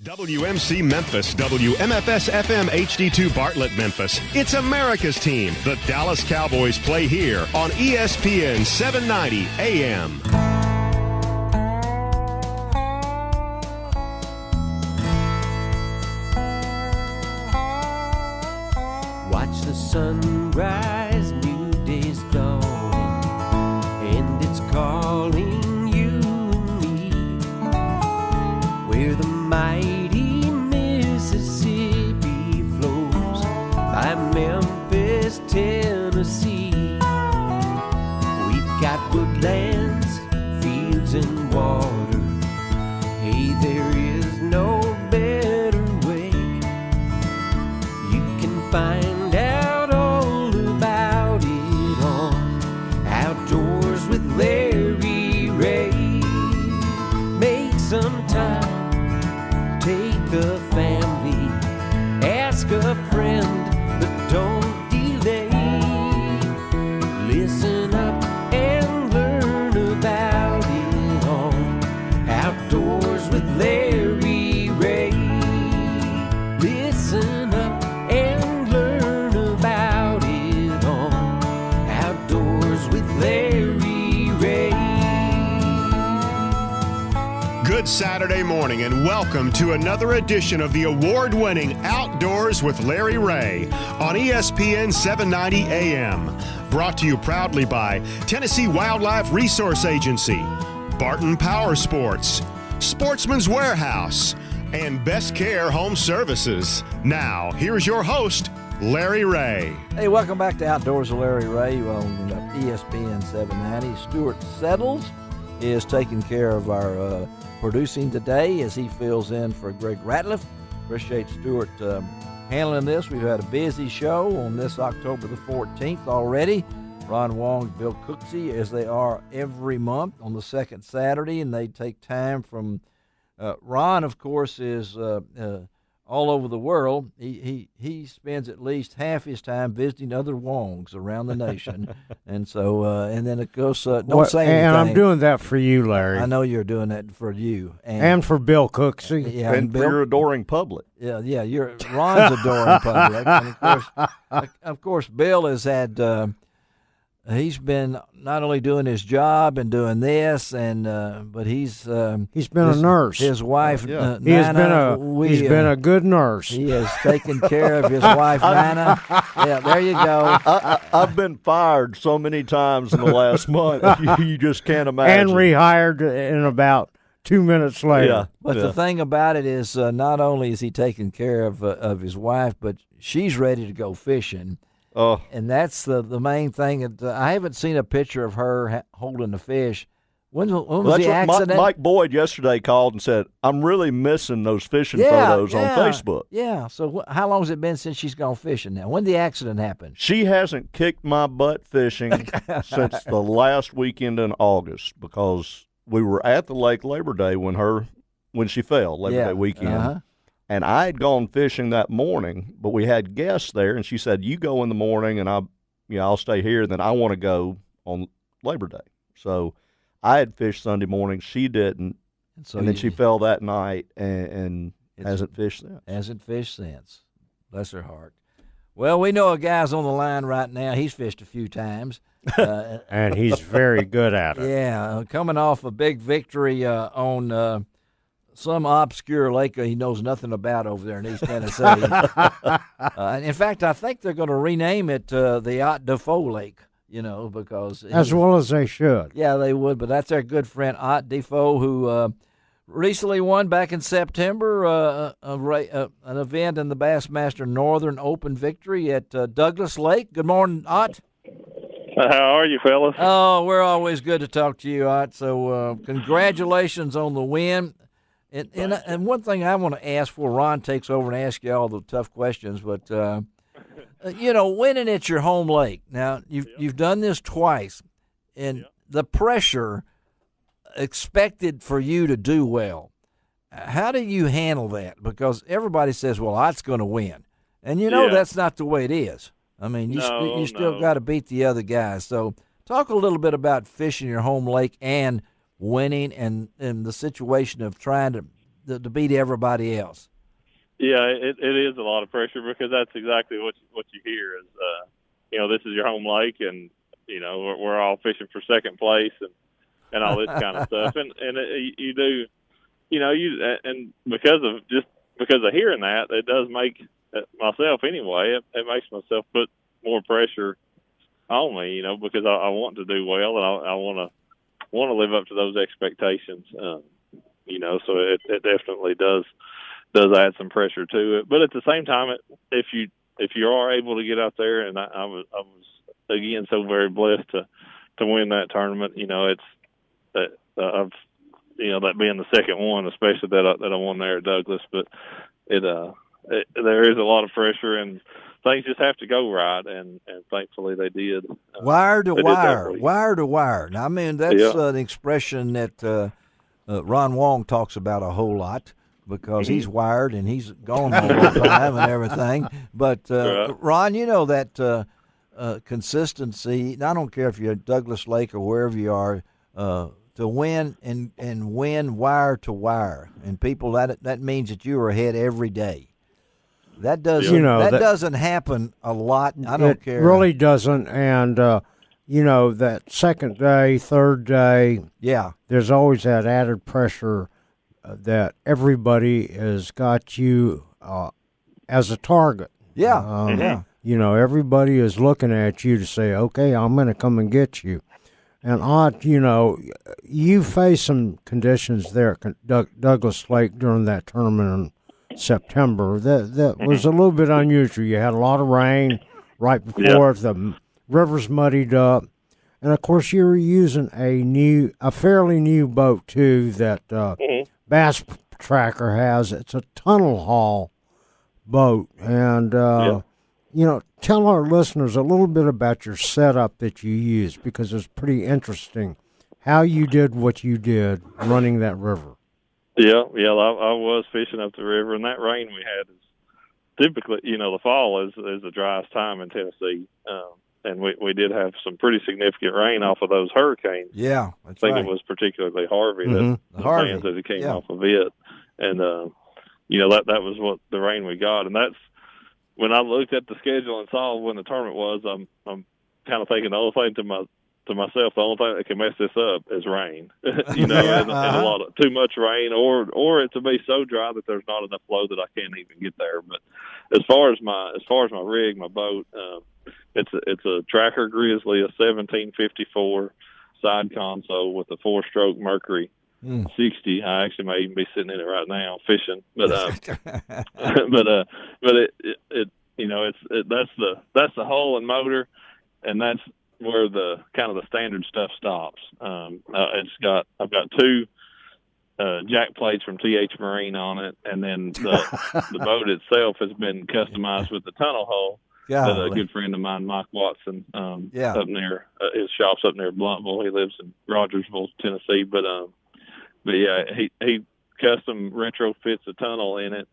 WMC Memphis, WMFS FM HD2 Bartlett Memphis. It's America's team. The Dallas Cowboys play here on ESPN 790 AM. Watch the sunrise, new day's dawning, and it's calling you and me. Where the mighty Mississippi flows by Memphis, Tennessee. We've got woodlands, fields, and water. Hey, there is no better way. You can find out all about it on Outdoors with Larry Ray. Make some time. Take the family, ask a friend, but don't delay. Listen up and learn about it on Outdoors with Larry Ray. Listen up and learn about it on Outdoors with Larry Ray. Good Saturday morning and welcome to another edition of the award-winning Outdoors with Larry Ray on ESPN 790 AM. Brought to you proudly by Tennessee Wildlife Resource Agency, Barton Power Sports, Sportsman's Warehouse, and Best Care Home Services. Now, here's your host, Larry Ray. Hey, welcome back to Outdoors with Larry Ray on ESPN 790. Stuart Settles is taking care of our producing today as he fills in for Greg Ratliff. Appreciate Stuart handling this. We've had a busy show on this October the 14th already. Ron Wong, Bill Cooksey, as they are every month on the second Saturday, and they take time from Ron, of course, is all over the world. He spends at least half his time visiting other Wongs around the nation, and so and then of course don't say anything. And I'm doing that for you, Larry. I know you're doing that for you and for Bill Cooksey, yeah, and Bill, for your adoring public. Yeah, you're Ron's adoring public, and of course, Bill has had. He's been not only doing his job and doing this, and but he's been a nurse. His wife, yeah. Nana, he's been a good nurse. He has taken care of his wife, Nana. Yeah, there you go. I've been fired so many times in the last month, you just can't imagine. And rehired in about 2 minutes later. Yeah, but the thing about it is, not only is he taking care of his wife, but she's ready to go fishing. Oh, And that's the main thing. I haven't seen a picture of her holding the fish. When was the accident? Mike Boyd yesterday called and said, I'm really missing those fishing photos on Facebook. Yeah. So how long has it been since she's gone fishing now? When did the accident happen? She hasn't kicked my butt fishing since the last weekend in August because we were at the lake Labor Day when she fell, Labor Day weekend. Uh-huh. And I had gone fishing that morning, but we had guests there, and she said, you go in the morning, and I'll stay here, and then I want to go on Labor Day. So I had fished Sunday morning. She didn't, and then she fell that night and hasn't fished since. Hasn't fished since. Bless her heart. Well, we know a guy's on the line right now. He's fished a few times. And he's very good at it. Yeah, coming off a big victory on some obscure lake he knows nothing about over there in East Tennessee. In fact, I think they're going to rename it the Ott Defoe Lake, because... As well as they should. Yeah, they would, but that's our good friend Ott Defoe, who recently won back in September an event in the Bassmaster Northern Open Victory at Douglas Lake. Good morning, Ott. How are you, fellas? Oh, we're always good to talk to you, Ott. So congratulations on the win. And one thing I want to ask before Ron takes over and ask you all the tough questions, but winning at your home lake. Now you've done this twice, and the pressure expected for you to do well. How do you handle that? Because everybody says, "Well, Ott's going to win," and that's not the way it is. I mean, you still got to beat the other guys. So talk a little bit about fishing your home lake and winning and the situation of trying to to beat everybody else. Yeah, it is a lot of pressure because that's exactly what you hear is, this is your home lake, and we're all fishing for second place and all this kind of stuff, and you do, and because of hearing that, it does make myself anyway. It makes myself put more pressure on me, because I want to do well and I want to live up to those expectations. So it definitely does add some pressure to it. But at the same time, if you are able to get out there, and I was again so very blessed to win that tournament. It's that that being the second one, especially that I won there at Douglas. But there is a lot of pressure, and things just have to go right, and thankfully they did. Wire to wire, wire to wire. Now, I mean, that's an expression that Ron Wong talks about a whole lot, because he's wired and he's gone all the time and everything. But, Ron, that consistency, I don't care if you're at Douglas Lake or wherever you are, to win and win wire to wire. And people, that means that you are ahead every day. That doesn't doesn't happen a lot. I don't care. It really doesn't. And, that second day, third day, there's always that added pressure that everybody has got you as a target. Everybody is looking at you to say, okay, I'm going to come and get you. And Ott, you faced some conditions there at Douglas Lake during that tournament in September. That was a little bit unusual. You had a lot of rain right before the river's muddied up. And, of course, you were using a fairly new boat, too, that Bass Tracker has. It's a tunnel haul boat. And, tell our listeners a little bit about your setup that you use, because it's pretty interesting how you did what you did running that river. Yeah, I was fishing up the river, and that rain we had is typically, the fall is the driest time in Tennessee. And we did have some pretty significant rain off of those hurricanes. Yeah, that's I think it was particularly Harvey that the fans that it came off of it. And, that was what the rain we got. And that's when I looked at the schedule and saw when the tournament was, I'm kind of thinking the only thing to myself, the only thing that can mess this up is rain. And a lot of too much rain, or it to be so dry that there's not enough flow that I can't even get there. But as far as my rig, my boat, it's a Tracker Grizzly, a 1754 side console with a 4-stroke Mercury 60. I actually may even be sitting in it right now fishing, but that's the hull and motor, and that's where the kind of the standard stuff stops. I've got 2 jack plates from TH Marine on it, and then the boat itself has been customized with the tunnel hull. That a good friend of mine, Mike Watson, up near his shop's up near Bluntville. He lives in Rogersville, Tennessee, but he custom retrofits a tunnel in it,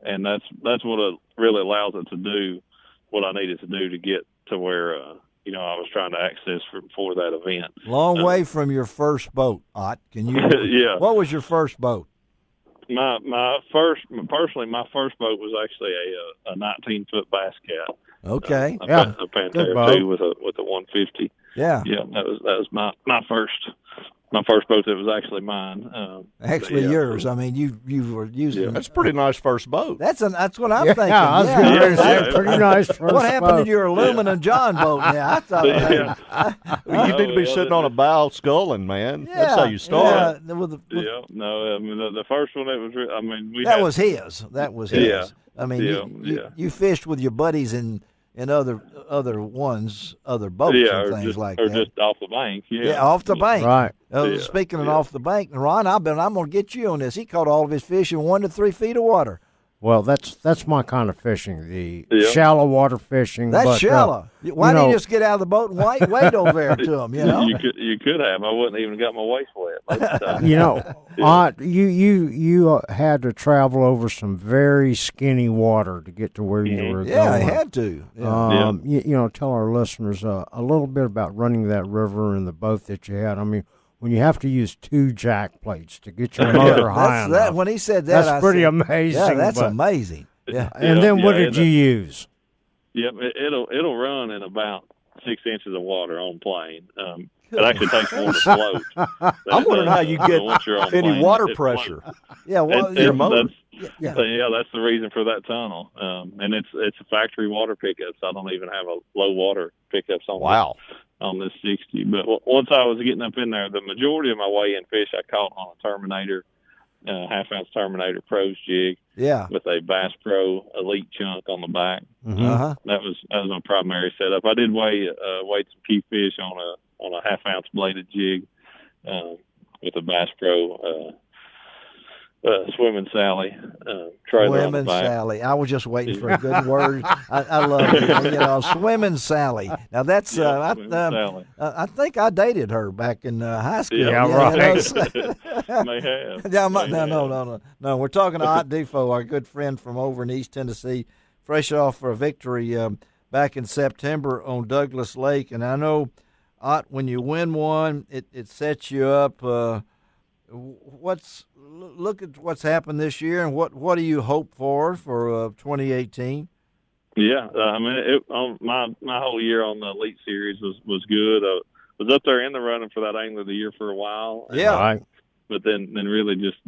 and that's what it really allows it to do what I needed to do to get to where I was trying to access for that event. Long way from your first boat, Ott. Can you? What was your first boat? My first boat was actually a 19-foot Bass Cat. Okay. A Pantera 2 with a 150. Yeah. Yeah, that was my first boat that was actually mine. Yours. I mean, you were using. Yeah. That's a pretty nice first boat. That's what I'm thinking. Yeah, I was going to say, pretty nice first What happened boat. to your aluminum John boat? Yeah, I thought. You need to be sitting on a bow sculling, man. That's how you start. The first one, it was. Was his. That was his. Yeah. I mean, you fished with your buddies in other boats and things like that. Or just off the bank. Yeah, off the bank. Right. Speaking of off the bank, Ron, I'm going to get you on this. He caught all of his fish in 1 to 3 feet of water. Well, that's my kind of fishing, the shallow water fishing. That's shallow. Why didn't you just get out of the boat and wade over there to them? You could have. I wouldn't even got my waist wet. You had to travel over some very skinny water to get to where you were going. Yeah, I had to. Yeah. Tell our listeners a little bit about running that river and the boat that you had. I mean, when you have to use 2 jack plates to get your motor high enough. That, when he said that, that's I pretty said, amazing. Yeah, that's but- amazing. Yeah. And then what did you use? Yep, it'll run in about 6 inches of water on plane. It actually takes more to float. I'm wondering how you get once you're on any plane, water it pressure. Yeah, well, It- your it- motor. that's the reason for that tunnel. And it's a factory water pickup, so I don't even have a low water pickups on Wow. on this 60. But once I was getting up in there, the majority of my weigh-in fish I caught on a Terminator, half-ounce Terminator Pros jig Yeah. with a Bass Pro Elite chunk on the back. Uh-huh. That was my primary setup. I did weigh some key fish on a half-ounce bladed jig with a Bass Pro Swimming Sally trailer on the Swimming back. Sally. I was just waiting for a good word. I love it. Swimming Sally. Now that's Swimming Sally. I think I dated her back in high school. Yeah, right. May have. Yeah, May have. no. We're talking to Ott Defoe, our good friend from over in East Tennessee, fresh off for a victory back in September on Douglas Lake. And I know, Ott, when you win one, it sets you up. Look at what's happened this year, and what do you hope for 2018? Yeah, I mean, my whole year on the Elite Series was good. Was up there in the running for that Angler of the Year for a while. Yeah. Right. But then really just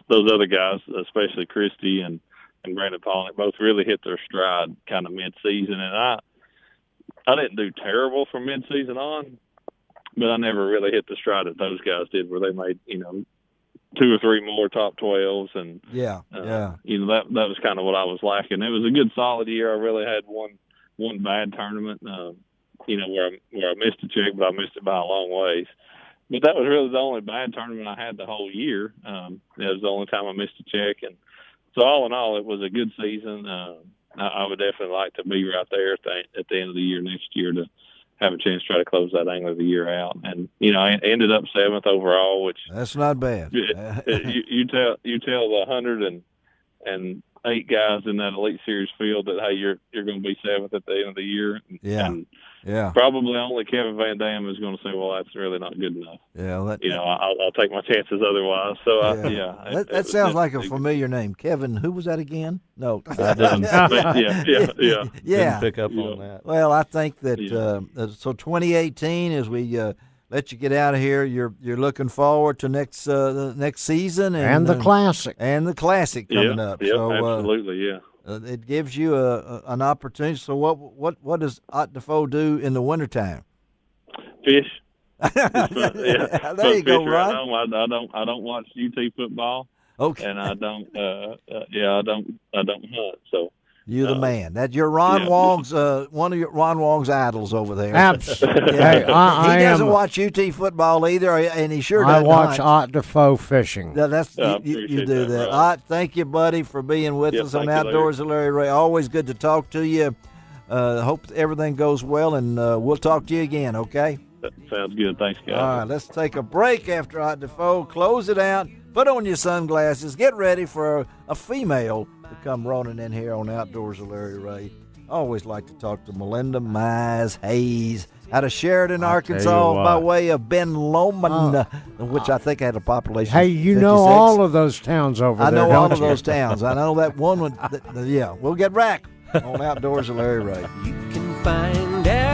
those other guys, especially Christie and Brandon Pollock, both really hit their stride kind of mid-season. And I didn't do terrible from mid-season on, but I never really hit the stride that those guys did, where they made 2 or 3 more top 12s, and Yeah. that was kind of what I was lacking. It was a good solid year. I really had one bad tournament, where I missed a check, but I missed it by a long ways. But that was really the only bad tournament I had the whole year. That was the only time I missed a check, and so all in all, it was a good season. I would definitely like to be right there at the end of the year next year to have a chance to try to close that Angler of the Year out. And I ended up 7th overall, which That's not bad. you tell the 108 guys in that Elite Series field that, hey, you're going to be 7th at the end of the year. Yeah. And Yeah. probably only Kevin Van Dam is going to say, well, that's really not good enough. Yeah. I'll take my chances otherwise. So That sounds like a familiar name. Kevin, who was that again? No. yeah. Yeah. Didn't pick up on that. Well, I think that so 2018, as we let you get out of here, you're looking forward to next season And the classic. and the classic coming up. Yeah, So absolutely, yeah. it gives you an opportunity. So what does Ott Defoe do in the wintertime? Fish. There you go, Ron. I don't watch UT football, Okay, and I don't hunt. So you're the man. That you're Ron yeah. Wong's one of Ron Wong's idols over there. Absolutely. Yeah. Hey, I He doesn't am. watch UT football either, and he sure I doesn't watch hunt. Ott Defoe fishing. Yeah, that's I you appreciate do that, that. Ron. Ott, thank you, buddy, for being with Yeah, us on thank you, Outdoors with Larry Ray. Always good to talk to you. Hope everything goes well, and we'll talk to you again, okay? that sounds good. Thanks, guys. All right, let's take a break after Ott Defoe. Close it out. Put on your sunglasses. Get ready for a female to come running in here on Outdoors with Larry Ray. I always like to talk to Melinda Mize Hayes out of Sheridan, Arkansas, what. by way of Ben Lomond, which I think had a population. Hey, of you 56. know all of those towns over I there, know all don't of you? those towns. I know that one. Yeah, we'll get back on Outdoors with Larry Ray. You can find out